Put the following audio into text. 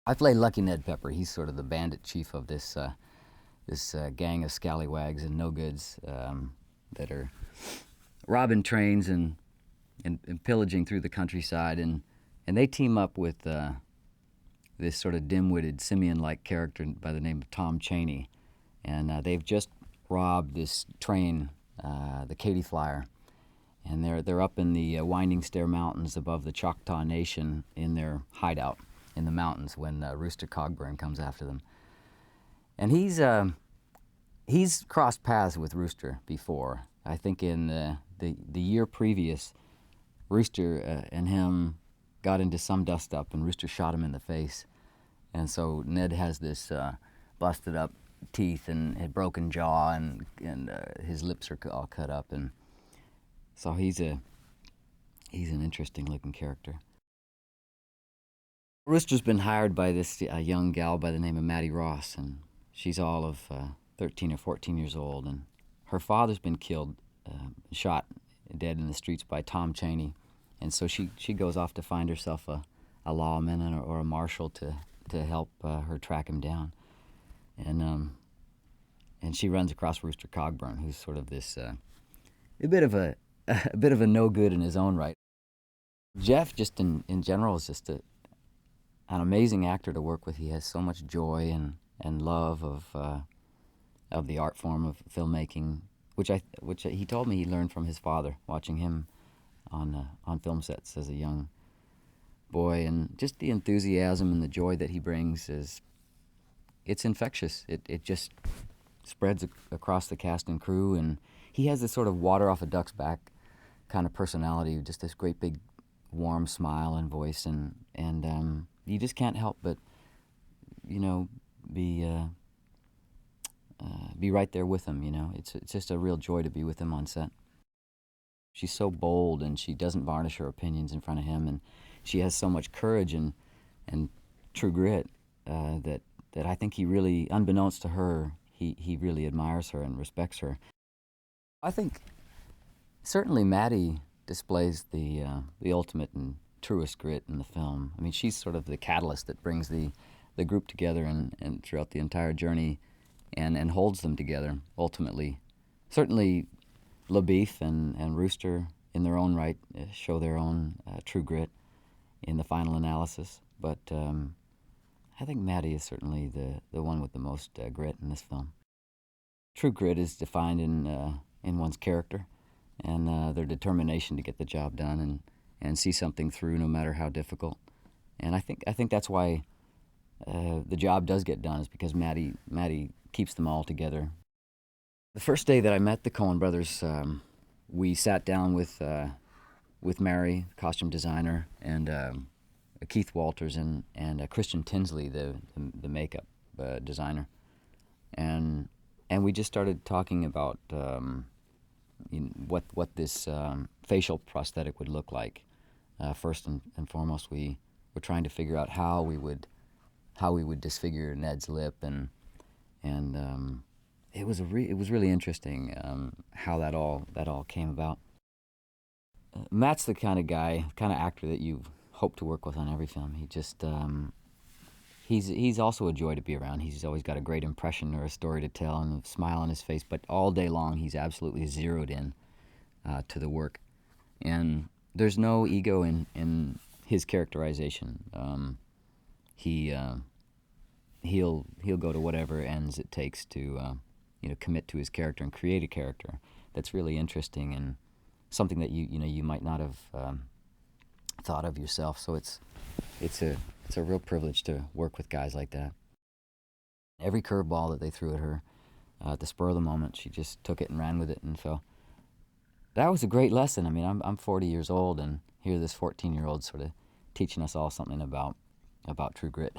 I play Lucky Ned Pepper. He's sort of the bandit chief of this gang of scallywags and no-goods that are robbing trains and pillaging through the countryside. And they team up with this sort of dim-witted, simian-like character by the name of Tom Cheney. And they've just robbed this train, the Katy Flyer. And they're up in the Winding Stair Mountains above the Choctaw Nation in their hideout in the mountains when Rooster Cogburn comes after them. And he's crossed paths with Rooster before. I think in the year previous, Rooster and him got into some dust-up, and Rooster shot him in the face. And so Ned has this busted up teeth and a broken jaw, and his lips are all cut up, and so he's an interesting-looking character. Rooster's been hired by this young gal by the name of Maddie Ross, and she's all of 13 or 14 years old, and her father's been killed, shot dead in the streets by Tom Cheney, and so she goes off to find herself a lawman or a marshal to help her track him down, and she runs across Rooster Cogburn, who's sort of this a bit of a no good in his own right. Jeff, just in general, is just an amazing actor to work with. He has so much joy and love of the art form of filmmaking, which he told me he learned from his father, watching him on film sets as a young boy, and just the enthusiasm and the joy that he brings it's infectious. It just spreads across the cast and crew, and he has this sort of water off a duck's back kind of personality, just this great big warm smile and voice, and you just can't help but be right there with him. It's just a real joy to be with him on set. She's so bold, and she doesn't varnish her opinions in front of him, and she has so much courage and true grit that I think he really, unbeknownst to her, he really admires her and respects her. I think certainly Maddie displays the ultimate and truest grit in the film. I mean, she's sort of the catalyst that brings the group together and throughout the entire journey and holds them together ultimately. Certainly LaBeef and Rooster in their own right show their own true grit in the final analysis, but I think Maddie is certainly the one with the most grit in this film. True grit is defined in one's character and their determination to get the job done and see something through no matter how difficult. And I think that's why the job does get done, is because Maddie keeps them all together. The first day that I met the Coen brothers, we sat down with Mary, costume designer, and Keith Walters and Christian Tinsley, the makeup designer, and we just started talking about what this facial prosthetic would look like. First and foremost, we were trying to figure out how we would disfigure Ned's lip, and it was really interesting how that all came about. Matt's the kind of actor that you hope to work with on every film. He just he's also a joy to be around. He's always got a great impression or a story to tell and a smile on his face, but all day long he's absolutely zeroed in to the work, and there's no ego in his characterization. He'll go to whatever ends it takes to commit to his character and create a character that's really interesting and something that you might not have thought of yourself. So it's a real privilege to work with guys like that. Every curveball that they threw at her at the spur of the moment, she just took it and ran with it, and so that was a great lesson. I mean, I'm 40 years old, and here this 14-year-old sort of teaching us all something about true grit.